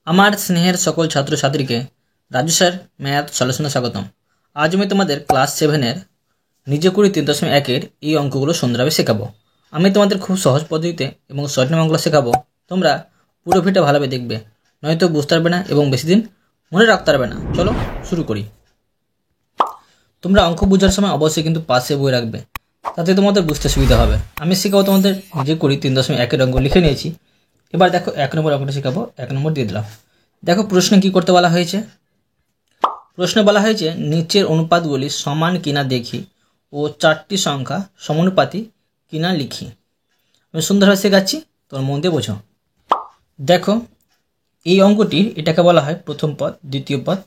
আমার স্নেহের সকল ছাত্রছাত্রীকে রাজু স্যার ম্যাথ সলিউশনে স্বাগতম। আজ আমি তোমাদের ক্লাস 7-এর নিজে করি 3.1-এর এই অঙ্কগুলো সুন্দরভাবে শেখাবো। আমি তোমাদের খুব সহজ পদ্ধতিতে এবং শর্ট অঙ্কগুলো শেখাবো। তোমরা পুরো ভিডিও ভালোভাবে দেখবে, নয়তো বুঝতে পারবে না এবং বেশি দিন মনে রাখতে পারবে না। চলো শুরু করি। তোমরা অঙ্ক বোঝার সময় অবশ্যই কিন্তু পাশে বই রাখবে, তাতে তোমাদের বুঝতে সুবিধা হবে। আমি শেখাবো তোমাদের নিজে করি 3.1-এর অঙ্ক লিখে নিয়েছি। এবার দেখো 1 নম্বর অঙ্কটা শেখাবো। 1 নম্বর দিয়ে দিলাম। দেখো প্রশ্নে কি করতে বলা হয়েছে। প্রশ্নে বলা হয়েছে নিচের অনুপাতগুলি সমান কিনা দেখি ও 4টি সংখ্যা সমানুপাতি কিনা লিখি। আমি সুন্দরভাবে শেখাচ্ছি, তোমরা মন দিয়ে বোঝো। দেখো এই অঙ্কটির এটাকে বলা হয় প্রথম পদ, দ্বিতীয় পদ,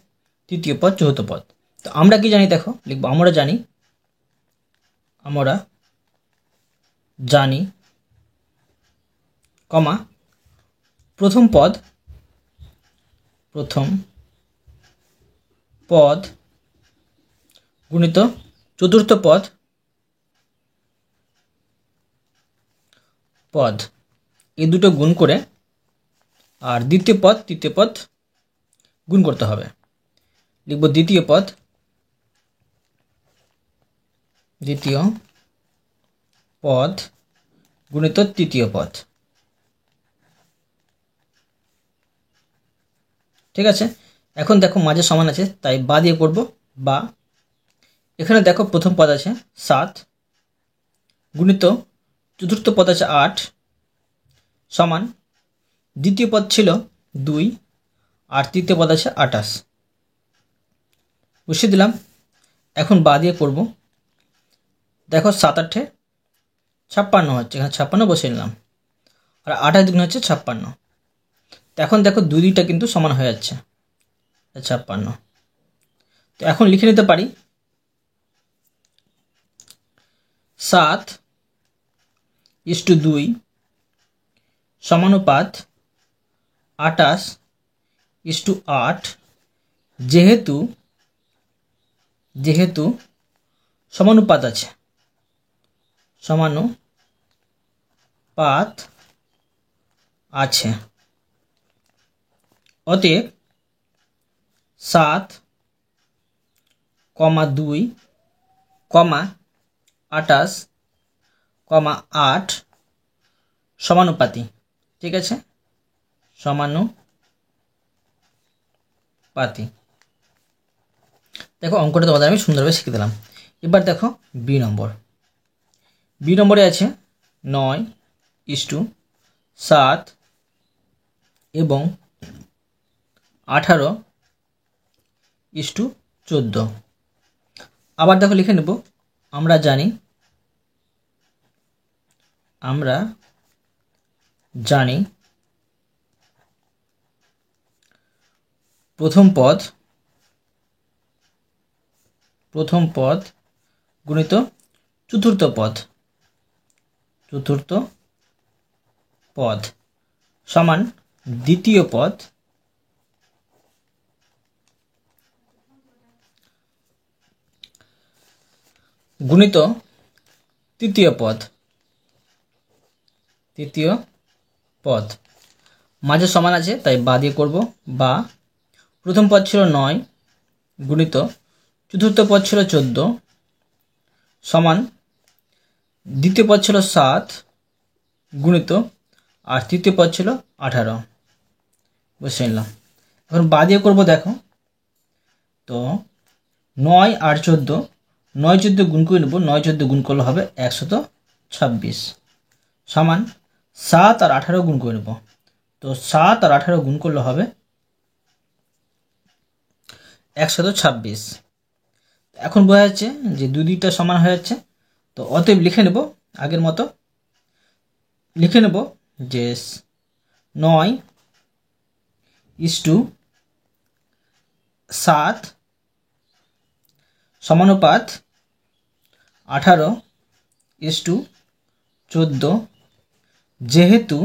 তৃতীয় পদ, চতুর্থ পদ। তো আমরা কি জানি দেখো লিখবো, আমরা জানি কমা প্রথম পদ গুণিত চতুর্থ পদ এই দুটো গুণ করে আর দ্বিতীয় পদ তৃতীয় পদ গুণ করতে হবে। লিখব দ্বিতীয় পদ গুণিত তৃতীয় পদ। ঠিক আছে, এখন দেখো মাঝে সমান আছে তাই বা দিয়ে করব। বা এখানে দেখো প্রথম পদ আছে 7 গুণিত চতুর্থ পদ আছে 8 সমান দ্বিতীয় পদ ছিল 2 আর তৃতীয় পদ আছে 28। বসিয়ে দিলাম। এখন বা দিয়ে করব। দেখো 7 × 8 = 56 হচ্ছে, এখানে 56 বসিয়ে নিলাম। আর 28 দুগুণ হচ্ছে 56। তো এখন দেখো দুইটা কিন্তু সমান হয়ে যাচ্ছে 56। তো এখন লিখে নিতে পারি 7:2 সমানুপাত 28:8। যেহেতু সমানুপাত আছে অতএব 7,2, 28, 8 সমানুপাতি। ঠিক আছে, সমানুপাতি। দেখো অঙ্কটা তোমাদের আমি সুন্দরভাবে শিখে দিলাম। এবার দেখো বি নম্বরে আছে 9:7 এবং 18:14। আবার দেখো লিখে নেব, আমরা জানি প্রথম পদ গুণিত চতুর্থ পদ সমান দ্বিতীয় পদ গুণিত তৃতীয় পদ। মাঝে সমান আছে তাই বা দিয়ে করব। বা প্রথম পদ ছিল 9 গুণিত চতুর্থ পদ ছিল 14 সমান দ্বিতীয় পদ ছিল 7 গুণিত আর তৃতীয় পদ ছিল 18। বুঝে নিলাম। এখন বা দিয়ে করবো। দেখো তো 9 আর 14, 9-14 গুণ করে নেব। 9-14 গুণ করলে হবে 126 সমান 7 আর 18 গুণ করে নেব। তো 7 আর 18 গুণ করলে হবে 126। এখন বোঝা যাচ্ছে যে দুইটা সমান হয়ে যাচ্ছে। তো অতএব লিখে নেব আগের মতো। লিখে নেব যে 9:7 সমানুপাত 18:14। যেহেতু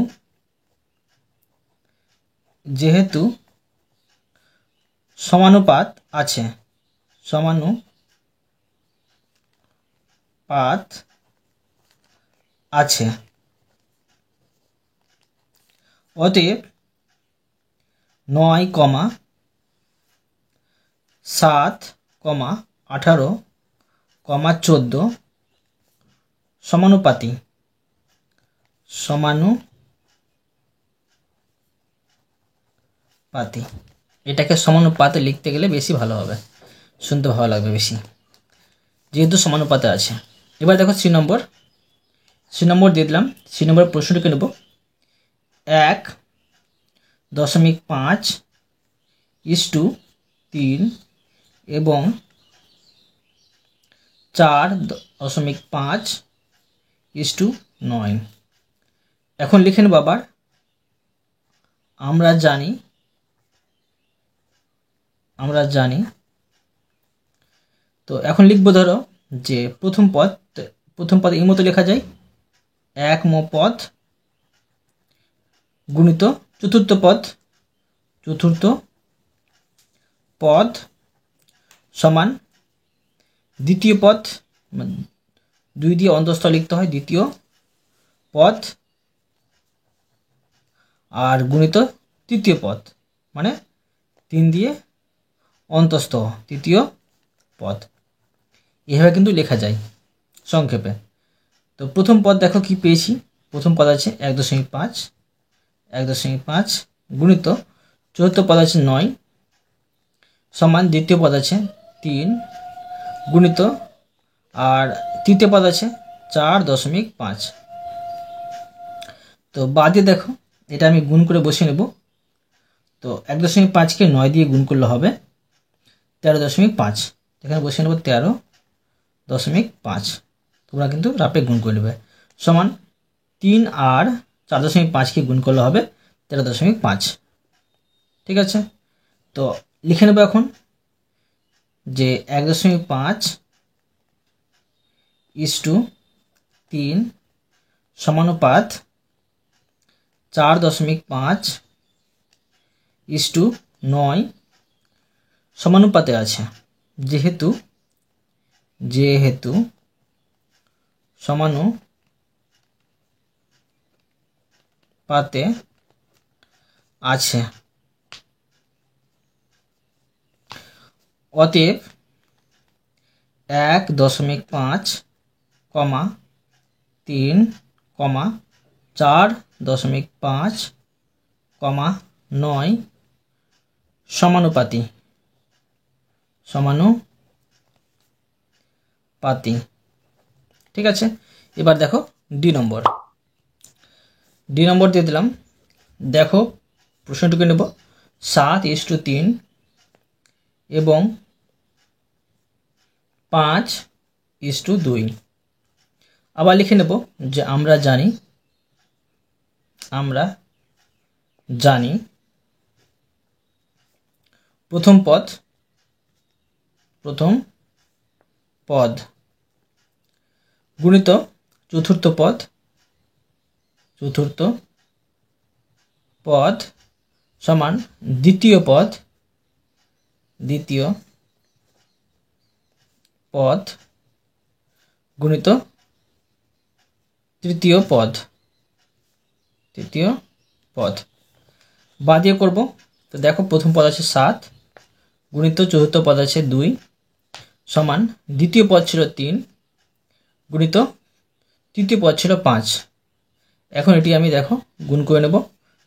সমানুপাত আছে অতএব 9,7,18,14 সমানুপাতি এটাকে সমানুপাতে লিখতে গেলে বেশি ভালো হবে, শুনতে ভালো লাগবে বেশি, যেহেতু সমানুপাতে আছে। এবার দেখো সি নম্বর দিয়ে দিলাম। সি নম্বরের প্রশ্নটিকে নেব 1.5:3 এবং 4.5:9। এখন লিখে নেব আবার আমরা জানি। তো এখন লিখবো ধরো যে প্রথম পদ এই মতো লেখা যায়, 1ম পদ গুণিত চতুর্থ পদ সমান দ্বিতীয় পদ, 2 দিয়ে অন্তঃস্থ লিখতে হয়, দ্বিতীয় পদ আর গুণিত তৃতীয় পদ, মানে 3 দিয়ে অন্তঃস্থ তৃতীয় পদ। এভাবে কিন্তু লেখা যায় সংক্ষেপে। তো প্রথম পদ দেখো কি পেয়েছি, প্রথম পদ আছে 1.5 গুণিত চতুর্থ পদ আছে 9 সমান দ্বিতীয় পদ আছে 3 গুণিত আর তৃতীয় পদ আছে 4.5। তো বাদে দেখো এটা আমি গুণ করে বসিয়ে নেব। তো 1.5কে 9 দিয়ে গুণ করলে হবে 13.5। এখানে বসিয়ে নেব 13.5। তোমরা কিন্তু রাপে গুণ করে নেবে। সমান 3 আর 4.5কে গুণ করলে হবে 13.5। ঠিক আছে, তো লিখে নেব এখন যে 1.5:3 সমানুপাত 4.5:9 সমানুপাতে আছে। যেহেতু সমানুপাতে আছে অতএব 1.5, 3, 4.5, 9 সমানুপাতি। ঠিক আছে, এবার দেখো ডি নম্বর দিয়ে দিলাম। দেখো প্রশ্নটুকু নেব 7:3 এবং 5:2। আবার লিখে নেব যে আমরা জানি প্রথম পদ গুণিত চতুর্থ পদ সমান দ্বিতীয় পদ গুণিত তৃতীয় পদ। বাদ দিয়ে করব। তো দেখো প্রথম পদ আছে 7 গুণিত চতুর্থ পদ আছে 2 সমান দ্বিতীয় পদ ছিল 3 গুণিত তৃতীয় পদ ছিল 5। এখন এটি আমি দেখো গুণ করে নেব।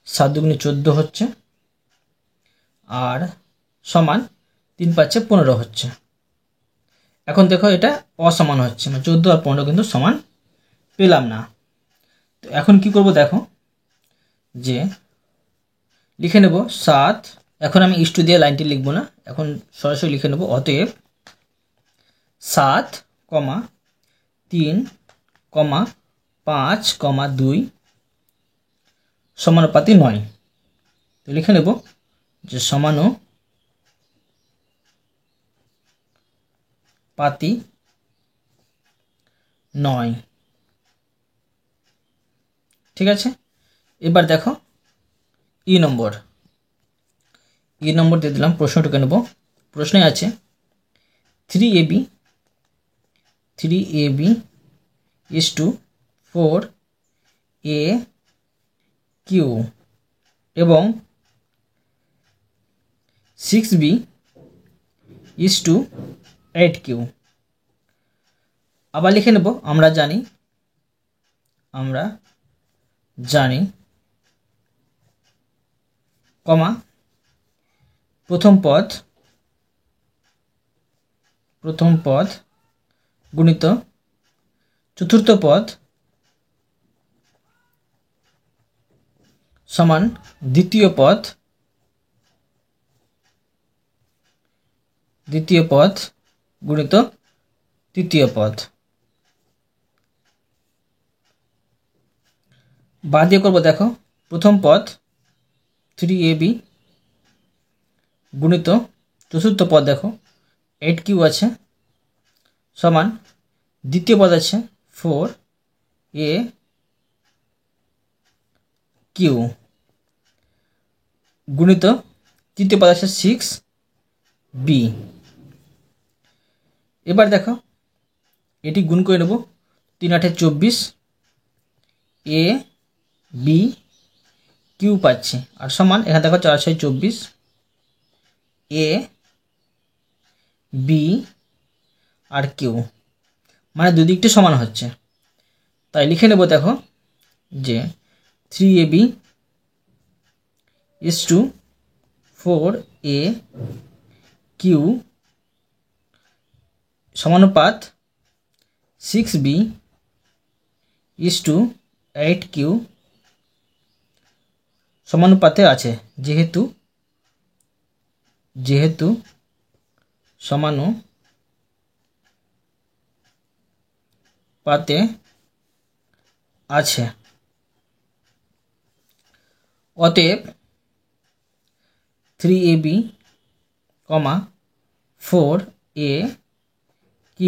7 দুগুণে 14 হচ্ছে আর সমান 3 5 15 হচ্ছে। এখন দেখো এটা অসমান হচ্ছে, মানে 14 আর 15 কিন্তু সমান পেলাম না। তো এখন কি করব দেখো যে লিখে নেব 7। এখন আমি ইস্টু দিয়ে লাইনটি লিখব না, এখন সরাসরি লিখে নেব অতএব 7, 3, 5, 2 সমানুপাতি 9। তো লিখে নেব যে সমানুপাতি 9। ঠিক আছে, এবার দেখো ই নম্বর দিয়ে দিলাম। প্রশ্নটুকু নেব। প্রশ্নে আছে 3ab is to 4aq এবং 6b ইজ টু 8q। আবার লিখে নেব আমরা জানি কমা প্রথম পদ গুণিত চতুর্থ পদ সমান দ্বিতীয় পদ গুণিত তৃতীয় পদ। বাদ দিয়ে করবো, দেখো প্রথম পদ 3ab গুণিত চতুর্থ পদ দেখো 8q আছে সমান দ্বিতীয় পদ আছে 4aq গুণিত তৃতীয় পদ আছে 6b। এবার দেখো এটি গুণ করে নেব, 3 8 24 a b q পাচ্ছি আর সমান এখানে দেখো 4 6 24 a b আর q মানে দুই দিকটি সমান হচ্ছে, তাই লিখে নেব দেখো যে 3ab is to 4aq সমানুপাত 6b is to 8q সমানুপাতে আছে, যেহেতু সমানুপাতে আছে। অতএব 3ab, 4aq,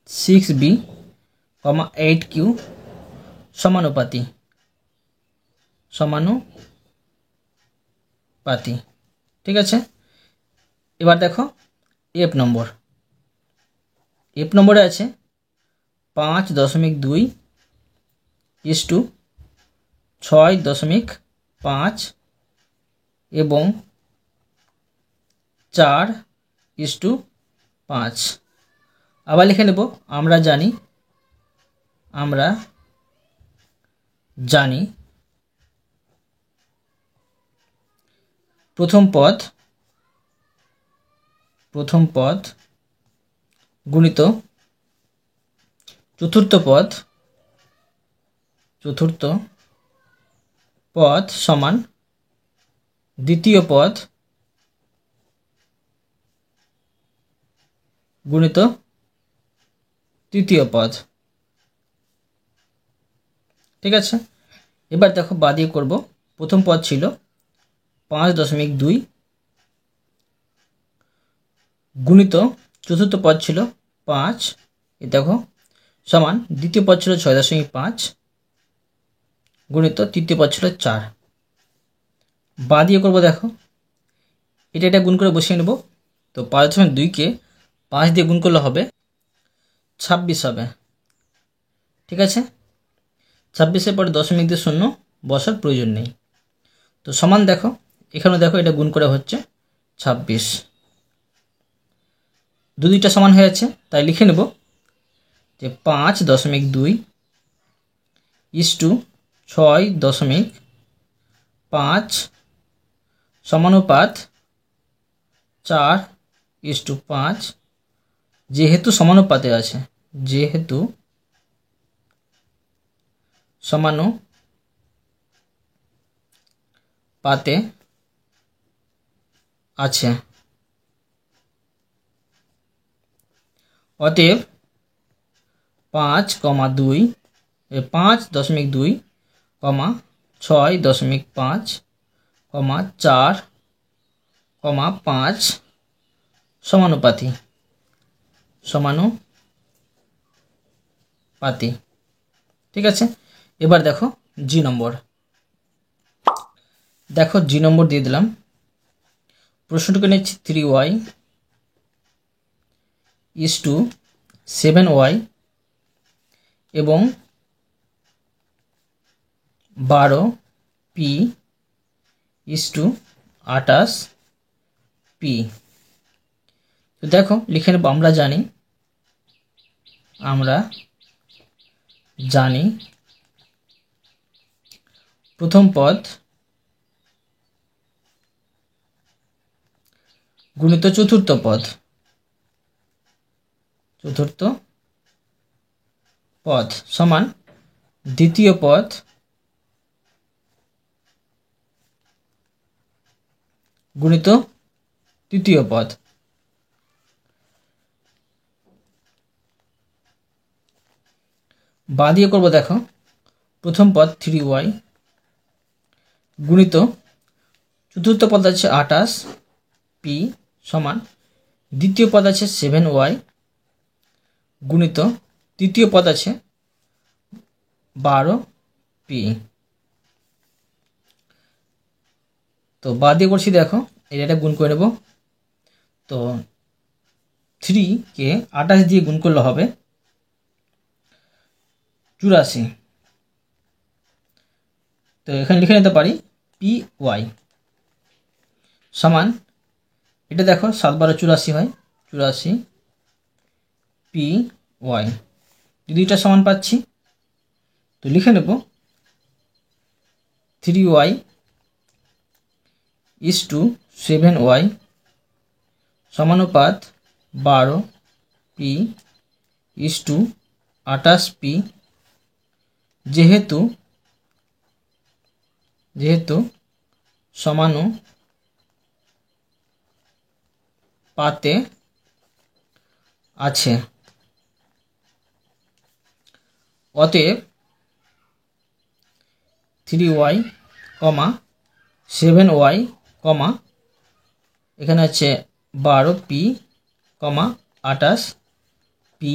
6b, 8q সমানুপাতি। ঠিক আছে, এবার দেখো এফ নম্বরে আছে 5.2 ইজ টু 6.5 এবং 4:5। আবার লিখে নেব আমরা জানি প্রথম পদ গুণিত চতুর্থ পদ সমান দ্বিতীয় পদ গুণিত তৃতীয় পদ। ঠিক আছে, এবার দেখো বাদিয়ে করব, প্রথম পদ ছিল 5.2 গুণিত চতুর্থ পদ ছিল 5, এ দেখো সমান দ্বিতীয় পদ ছিল 6.5 গুণিত তৃতীয় পদ ছিল 4। বাদিয়ে করব, দেখো এটা গুণ করে বসিয়ে নেব, তো 5.2কে 5 দিয়ে গুণ করলে হবে 26 হবে। ঠিক আছে, 26-এর পরে দশমিক দিয়ে শূন্য বসার প্রয়োজন নেই, তো সমান দেখো এখানে দেখো এটা গুণ করে হচ্ছে 26, দুইটা সমান হয়ে আছে, তাই লিখে নেব যে 5.2 ইজ টু 6.5 সমানুপাত 4:5, যেহেতু সমানুপাতে আছে অতএব 5.2 6.5 4.5 সমানুপাতি। ঠিক আছে, এবার দেখো জি নম্বর দিয়ে দিলাম, প্রশ্নটুকু নিচ্ছি 3y ইজ টু 7y এবং 12p 28 পি। তো দেখো লিখে নেব, আমরা জানি প্রথম পদ গুণিত চতুর্থ পদ সমান দ্বিতীয় পদ গুণিত তৃতীয় পদ। বাঁ দিয়ে করবো, দেখো প্রথম পদ 3y গুণিত চতুর্থ পদ আছে 28 পি সমান দ্বিতীয় পদ আছে 7y গুণিত তৃতীয় পদ আছে 12 পি। তো বাদ দিয়ে করছি, দেখো এটা গুণ করে নেব। তো 3 কে 28 দিয়ে গুণ করলে হবে 84। তো এখানে লিখে নিতে পারি পি ওয়াই সমান, এটা দেখো 7 12 84 হয়, 84 পি ওয়াই। দুইটা সমান পাচ্ছি, তো লিখে নেব 3y = 7y সমানুপাত 12 পি = 28 পি। যেহেতু সমানুপাতে আছে, অতএব 3y, 7y, এখানে আছে 12 পি, 28 পি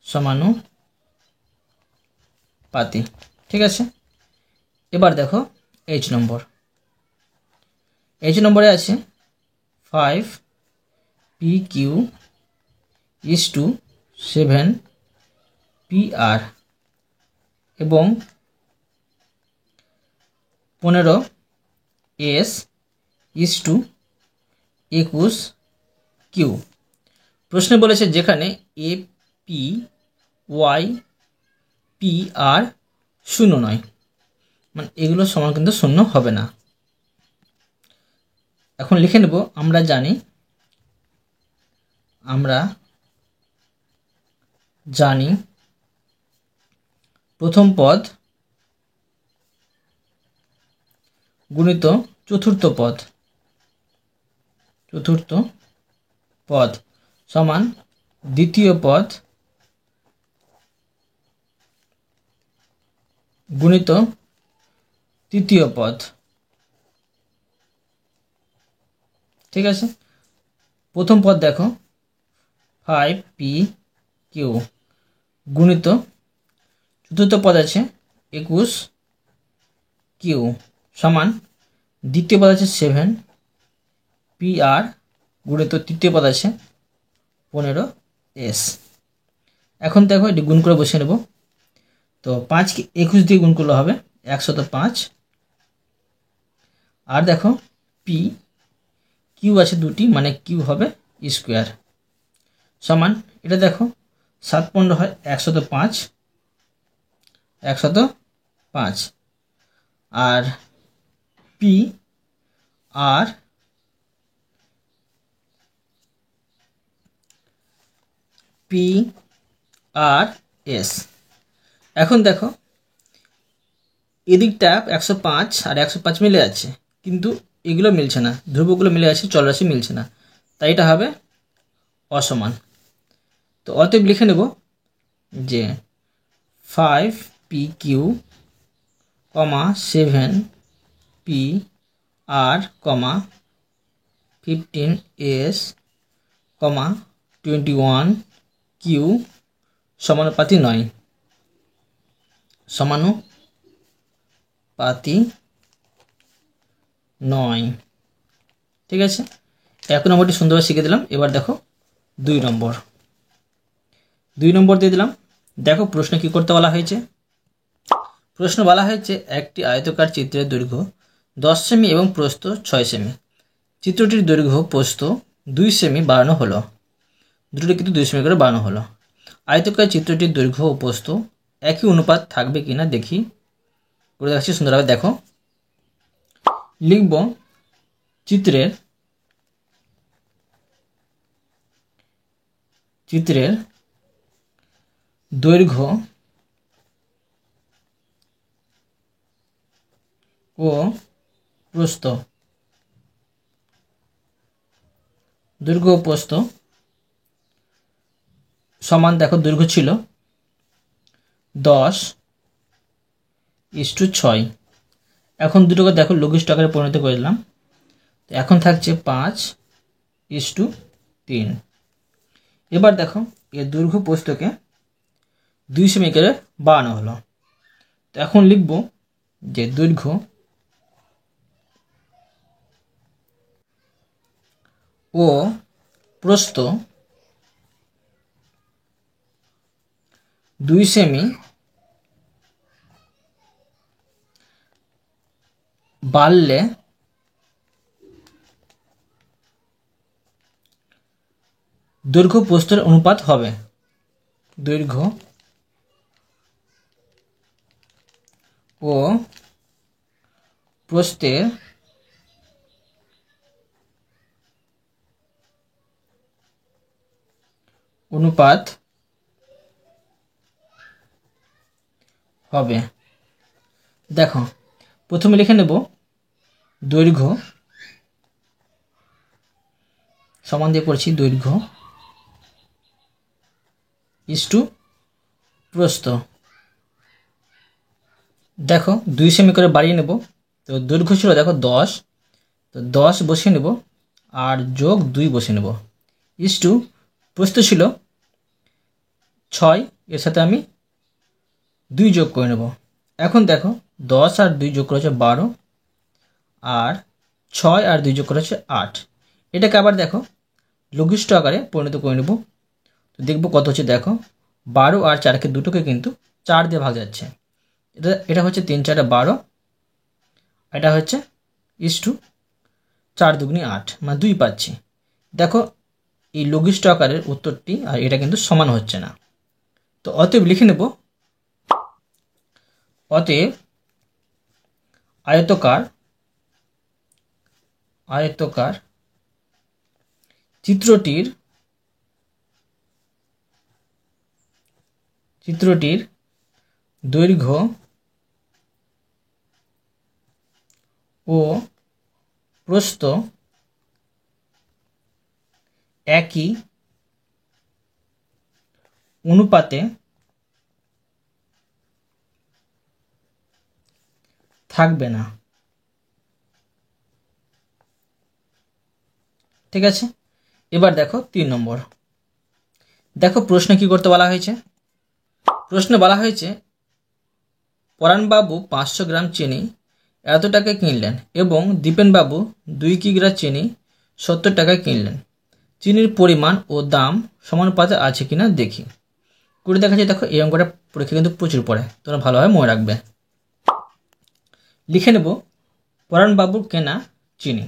সমানুপাতি। ঠিক আছে, এবার দেখো এইচ নম্বরে আছে 5 পি কিউ = 7 পি আর এবং 15 এস = 21 কিউ। প্রশ্নে বলেছে যেখানে A P Y P R শূন্য নয়, মানে এগুলো সমান কিন্তু শূন্য হবে না। এখন লিখে নেব, আমরা জানি প্রথম পদ গুণিত চতুর্থ পদ সমান দ্বিতীয় পদ গুণিত তৃতীয় পদ। ঠিক আছে, প্রথম পদ দেখো 5 পি কিউ গুণিত চতুর্থ পদ আছে 21 কিউ সমান দ্বিতীয় পদ আছে 7 পি আর গুণিত তৃতীয় পদ আছে 15 এস। এখন দেখো এটি গুণ করে বসিয়ে নেব। তো 5 কে 21 দিয়ে গুণ করলে হবে 105। আর দেখো পি কিউ আছে দুটি, মানে কিউ হবে স্কোয়ার সমান, এটা দেখো 7 15 হয় 105 আর পি আর এস। এখন দেখো এদিকটা 105 আর 105 মিলে আছে, কিন্তু এগুলো মিলছে না, ধ্রুবগুলো মিলে আছে, চলরাশি মিলছে না, তাই এটা হবে অসমান। তো অতএব লিখে নেব যে 5 P Q, 7 P R, 15 S, 21 Q সমানুপাতি নয়। ঠিক আছে, 1 নম্বরটি সুন্দরভাবে শিখে দিলাম। এবার দেখো 2 নম্বর দিয়ে দিলাম। দেখো প্রশ্নে কি করতে বলা হয়েছে। প্রশ্ন বলা হয়েছে একটি আয়তকার চিত্রের দৈর্ঘ্য 10 সেমি এবং প্রস্থ 6 সেমি। চিত্রটির দৈর্ঘ্য প্রস্থ 2 সেমি বাড়ানো হলো। দুটোটি কিন্তু 2 সেমি করে বাড়ানো হলো। আয়তকার চিত্রটির দৈর্ঘ্য ও প্রস্থ একই অনুপাত থাকবে কিনা দেখি, করে দেখাচ্ছি সুন্দরভাবে। দেখো, লিখব চিত্রের দৈর্ঘ্য ও প্রস্থ, দৈর্ঘ্য ও প্রস্থ সমান। দেখো, দৈর্ঘ্য ছিল 10:6। এখন দুটোকে দেখো লঘিষ্ঠ আকারে পরিণত করে দিলাম। তো এখন থাকছে 5:3। এবার দেখো, এর দৈর্ঘ্য প্রস্থকে 2 সেমি করে বাড়ানো হলো। তো এখন লিখব যে দৈর্ঘ্য ও প্রস্থ 2 সেমি বাড়লে দৈর্ঘ্য প্রস্থের অনুপাত হবে। দৈর্ঘ্য ও প্রস্থের অনুপাত হবে। দেখো, প্রথমে লিখে নেব দৈর্ঘ্য সমান দিয়ে পড়ছি দৈর্ঘ্য ইস্টু প্রস্থ। দেখো 2 সেমি করে বাড়িয়ে নেব। তো দৈর্ঘ্য ছিল দেখো 10, তো 10 বসিয়ে নেব আর যোগ 2 বসিয়ে নেব। ইস্টু প্রস্থ ছিল 6, এর সাথে আমি 2 যোগ করে নেব। এখন দেখো 10 আর 2 যোগ করেছে 12, আর 6 আর 2 যোগ করেছে 8। এটাকে আবার দেখো লঘিষ্ঠ আকারে পরিণত করে নেব। তো দেখবো কত হচ্ছে। দেখো 12 আর 4কে দুটোকে কিন্তু 4 দিয়ে ভাগ যাচ্ছে। এটা হচ্ছে 3 4 12, এটা হচ্ছে ইস্টু 4 2 8, মানে 2 পাচ্ছি। দেখো এই লঘিষ্ঠ আকারের উত্তরটি আর এটা কিন্তু সমান হচ্ছে না। তো অতএব লিখে নেব, অতএব আয়তকার চিত্রটির দৈর্ঘ্য ও প্রস্থ একই অনুপাতে থাকবে না। ঠিক আছে, এবার দেখো 3 নম্বর। দেখো প্রশ্নে কি করতে বলা হয়েছে। প্রশ্নে বলা হয়েছে পরাণবাবু 500 গ্রাম চিনি এত টাকায় কিনলেন এবং দীপেনবাবু 2 কিগ্রা চিনি 70 টাকায় কিনলেন। চিনির পরিমাণ ও দাম সমানুপাতে আছে কিনা দেখি, করে দেখা যায়। দেখো এই অঙ্কটা পরীক্ষা কিন্তু প্রচুর পড়ে, তোমরা ভালোভাবে মনে রাখবে। লিখে নেব পরাণবাবুর কেনা চিনি।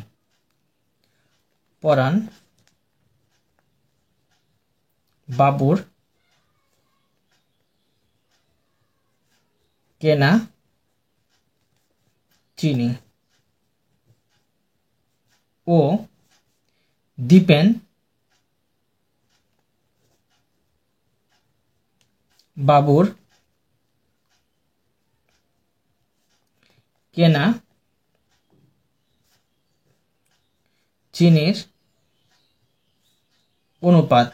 পরাণবাবুর কেনা চিনি ও দীপেন বাবুর কেনা চিনির অনুপাত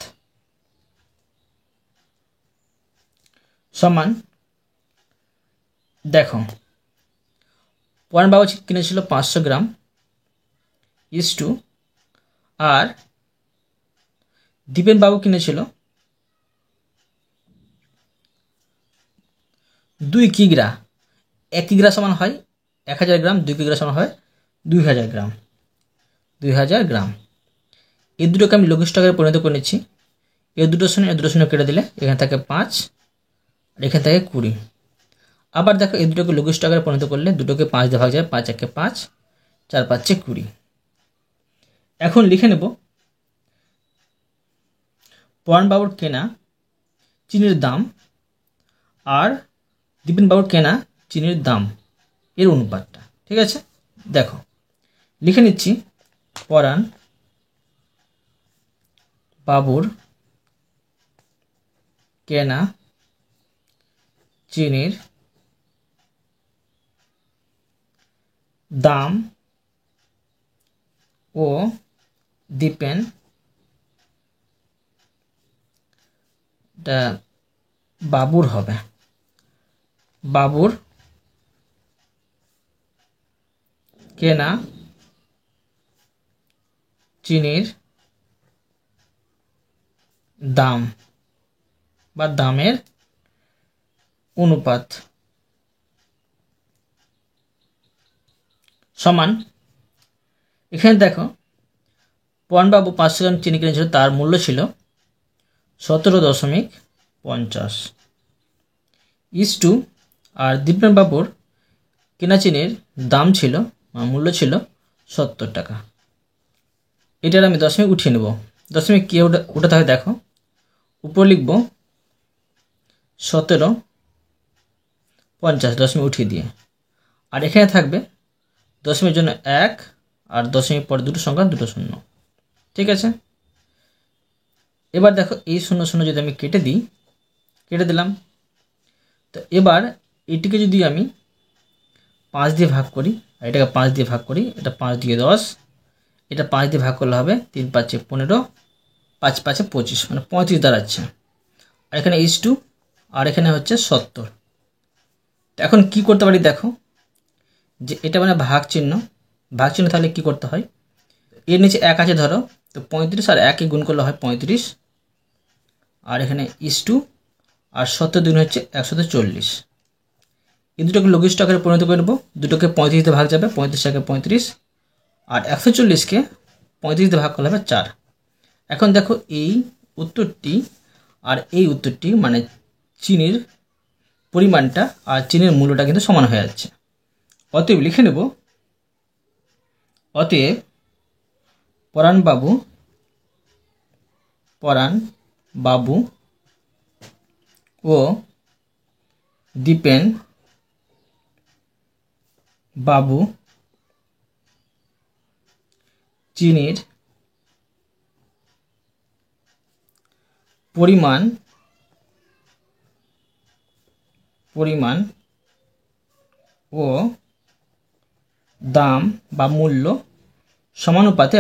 সমান। দেখো পরাণবাবু কিনেছিল 500 গ্রাম ইস্টু, আর দীপেনবাবু কিনেছিল 2 কিগ্রা। 1 কিগ্রা সমান হয় 1000 গ্রাম, 2 কিগ্রা সমান হয় 2000 গ্রাম। 2000 গ্রাম এই দুটোকে আমি লঘিষ্ঠ আকারে পরিণত করে নিচ্ছি। এর দুটো শূন্য কেটে দিলে এখানে থাকে 5 আর এখানে থাকে 20। আবার দেখো এই দুটোকে লঘিষ্ঠ আকারে পরিণত করলে দুটোকে 5 দিয়ে ভাগ যায়, 5 একে 5, 4 5 20। এখন লিখে নেব পরাণবাবুর কেনা চিনির দাম আর দীপেনবাবুর কেনা চিনির দাম এর অনুপাতটা। ঠিক আছে, দেখো লিখে নিচ্ছি পরাণ বাবুর কেনা চিনির দাম ও দীপেন বাবুর হবে, বাবুর কেনা চিনির দাম বা দামের অনুপাত সমান। এখানে দেখো পরাণবাবু 500 গ্রাম চিনি কিনেছিল, তার মূল্য ছিল 17.50 ইস্টু আর দীপেনবাবুর কেনা চিনির দাম ছিল মূল্য ছিল 70 টাকা। এটার আমি দশমিক উঠিয়ে নেব। দশমিক কী উঠাতে হয় দেখো, উপর লিখব 17.50 দশমিক উঠিয়ে দিয়ে, আর এখানে থাকবে দশমিকের জন্য 1 আর দশমিক পরে দুটো সংখ্যা, দুটো শূন্য। ঠিক আছে, এবার দেখো এই 0 0 যদি আমি কেটে দিলাম, তো এবার এটিকে যদি আমি 5 দিয়ে ভাগ করি আর এটাকে 5 দিয়ে ভাগ করি, এটা 5 দিয়ে 10, এটা 5 দিয়ে ভাগ করলে হবে 3 5 15, 5 5 25, মানে 35 দাঁড়াচ্ছে। আর এখানে ইস্টু আর এখানে হচ্ছে 70। এখন কি করতে পারি দেখো, যে এটা মানে ভাগ চিহ্ন তাহলে কি করতে হয়, এর নিচে 1 আছে ধরো, তো 35 আর 1 গুণ করলে হয় 35, আর এখানে ইস্টু আর 70 দুগুণ হচ্ছে 140। এই দুটোকে লঘিষ্ঠ আকারে পরিণত করে নেব, দুটোকে 35 দিয়ে ভাগ যাবে, 35 একে 35, আর 140কে 35 দিয়ে ভাগ করলে হবে 4। এখন দেখো এই উত্তরটি আর এই উত্তরটি মানে চিনির পরিমাণটা আর চিনির মূল্যটা কিন্তু সমান হয়ে যাচ্ছে। অতএব লিখে নেব, অতএব পরাণবাবু ও দীপেন বাবু চিনির পরিমাণ ও দাম বা মূল্য সমানুপাতে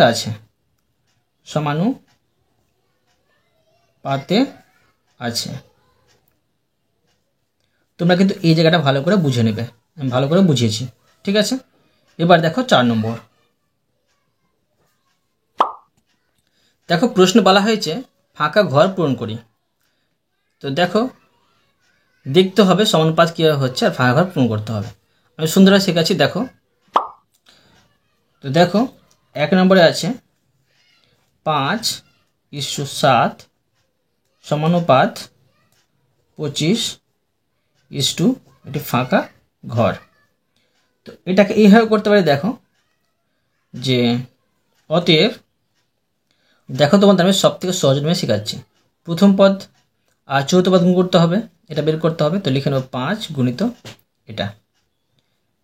আছে, তোমরা কিন্তু এই জায়গাটা ভালো করে বুঝে নেবে, আমি ভালো করে বুঝিয়েছি। ঠিক আছে, এবার দেখো 4 নম্বর। দেখো প্রশ্ন বলা হয়েছে ফাঁকা ঘর পূরণ করি। তো দেখো দেখতে হবে সমানুপাত কীভাবে হচ্ছে আর ফাঁকা ঘর পূরণ করতে হবে। আমি সুন্দরভাবে শেখাচ্ছি, দেখো। তো দেখো 1 নম্বরে আছে 5:7 সমানুপাত 25 এটি ফাঁকা ঘর। তো এটাকে এইভাবে করতে পারি, দেখো যে অতএব দেখো তোমাদের আমি সব থেকে সহজ নিয়ে শেখাচ্ছি। প্রথম পদ আর চতুর্থ পদ গুণ করতে হবে, এটা বের করতে হবে। তো লিখে নেব 5 গুণিত এটা।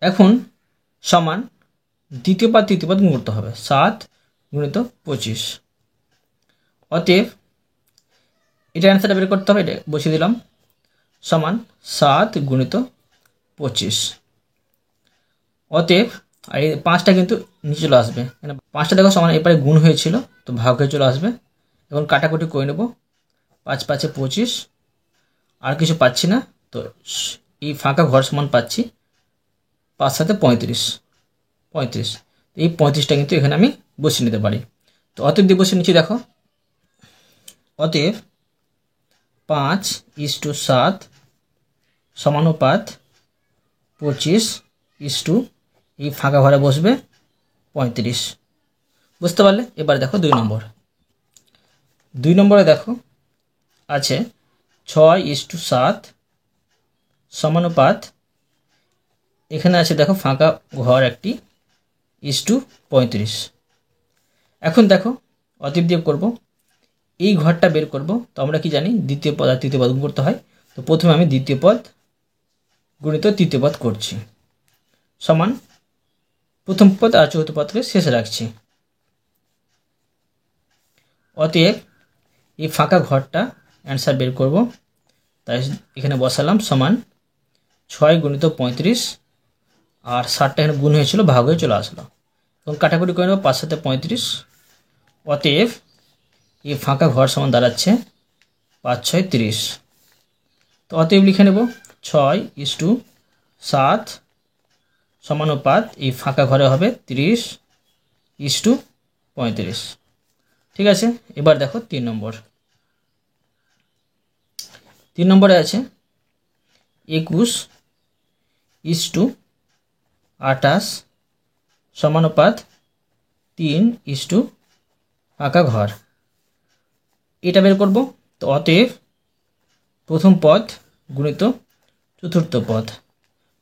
এখন সমান দ্বিতীয় পদ তৃতীয় পদ গুণ করতে হবে, 7 গুণিত 25। অতএব এটা অ্যান্সারটা বের করতে হবে, এটা বসিয়ে দিলাম, সমান 7 গুণিত 25। অতএব আর এই 5টা কিন্তু নিচে চলে আসবে, মানে 5টা দেখো সমান এপারে গুণ হয়েছিল, তো ভাগ হয়ে চলে আসবে। এখন কাটাকুটি করে নেব, 5 5 25, আর কিছু পাচ্ছি না, তো এই ফাঁকা ঘর সমান পাচ্ছি 5 7 35। এই 35টা কিন্তু এখানে আমি বসিয়ে নিতে পারি। তো অতএব দিয়ে বসিয়ে নিচ্ছি, দেখো অতএব 5:7 সমানুপাত 25 এই ফাঁকা ঘরে বসবে 35। বুঝতে পারলে? এবার দেখো 2 নম্বরে দেখো আছে 6:7 সমানুপাত এখানে আছে দেখো ফাঁকা ঘর একটি ইস্টু 35। এখন দেখো অতএব দিয়ে করব, এই ঘরটা বের করব। তো আমরা কি জানি দ্বিতীয় পদ আর তৃতীয় পদ গুণ করতে হয়। তো প্রথমে আমি দ্বিতীয় পদ গুণিত তৃতীয় পদ করছি, সমান প্রথম পদ আর চতুর্থ পদকে শেষে রাখছি। অতএব এই ফাঁকা ঘরটা অ্যান্সার বের করব, তাই এখানে বসালাম সমান 6 গুণিত 35, আর 60টা এখানে গুণ হয়েছিল, ভাগ হয়ে চলে আসলো। এবং কাটাকুটি করে নেব, 5 সাথে 35। অতএব এই ফাঁকা ঘর সমান দাঁড়াচ্ছে 5 6 30। তো অতএব লিখে নেব 6:7 সমানুপাত এই ফাঁকা ঘরে হবে 30:35। ঠিক আছে, এবার দেখো 3 নম্বর। 3 নম্বরে আছে 21:28 সমানুপাত 3 ফাঁকা ঘর। এটা বের করব। তো অতএব প্রথম পদ গুণিত চতুর্থ পদ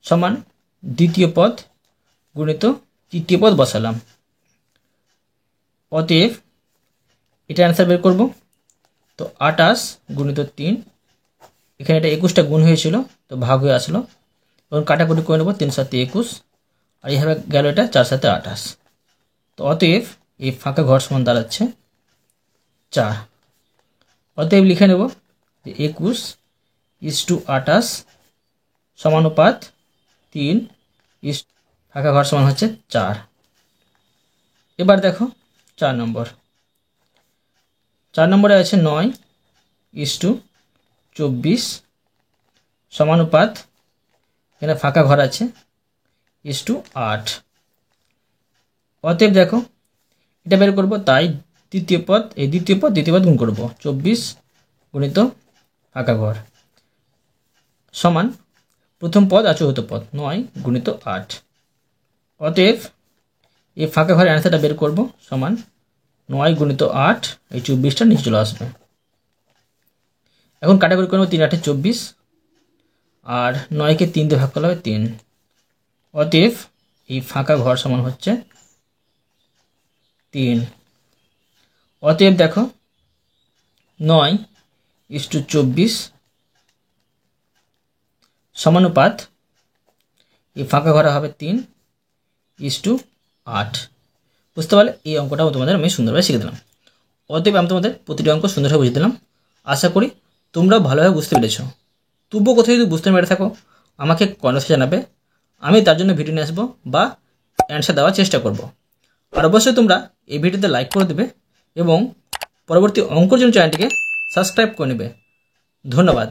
সমান দ্বিতীয় পদ গুণিত তৃতীয় পদ বসালাম। অতএব এটা অ্যান্সার বের করব। তো 28 গুণিত 3, এখানে এটা 21টা গুণ হয়েছিল, তো ভাগ হয়ে আসলো। এবং কাটাকুটি করে নেব, 3 7 21, আর এইভাবে গেল এটা 4 7 28। তো অতএব এই ফাঁকা ঘর সমান দাঁড়াচ্ছে 4। অতএব লিখে নেব যে 21:28 সমানুপাত 3 ফাঁকা ঘর সমান হচ্ছে 4। এবার দেখো 4 নম্বর। 4 নম্বরে আছে 9:24 সমানুপাত, এখানে ফাঁকা ঘর আছে 8। অতএব দেখো এটা বের করব, তাই দ্বিতীয় পদ গুণ করব, 24 গুণিত ফাঁকা ঘর সমান প্রথম পদ আর চতুর্থ পদ 9 গুণিত 8। অতএব এই ফাঁকা ঘরের অ্যান্সারটা বের করব, সমান 9 গুণিত 8, এই 24টা নিচে চলে আসবে। এখন কাটাকুটি করব, 3 8 24, আর 9কে 3 দিয়ে ভাগ করলে হবে 3। অতএব এই ফাঁকা ঘর সমান হচ্ছে 3। অতএব দেখো 9:24 সমানুপাত এই ফাঁকা ঘরে হবে 3:8। বুঝতে পারলে? এই অঙ্কটাও তোমাদের আমি সুন্দরভাবে শিখে দিলাম। অতএব আমি তোমাদের প্রতিটি অঙ্ক সুন্দরভাবে বুঝিয়ে দিলাম। আশা করি তোমরাও ভালোভাবে বুঝতে পেরেছো। তবুও কোথাও যদি বুঝতে পেরে থাকো আমাকে কমেন্টে জানাবে, আমি তার জন্য ভিডিও নিয়ে আসবো বা অ্যান্সার দেওয়ার চেষ্টা করব। আর অবশ্যই তোমরা এই ভিডিওতে লাইক করে দেবে এবং পরবর্তী অঙ্কর জন্য চ্যানেলটিকে সাবস্ক্রাইব করে নেবে। ধন্যবাদ।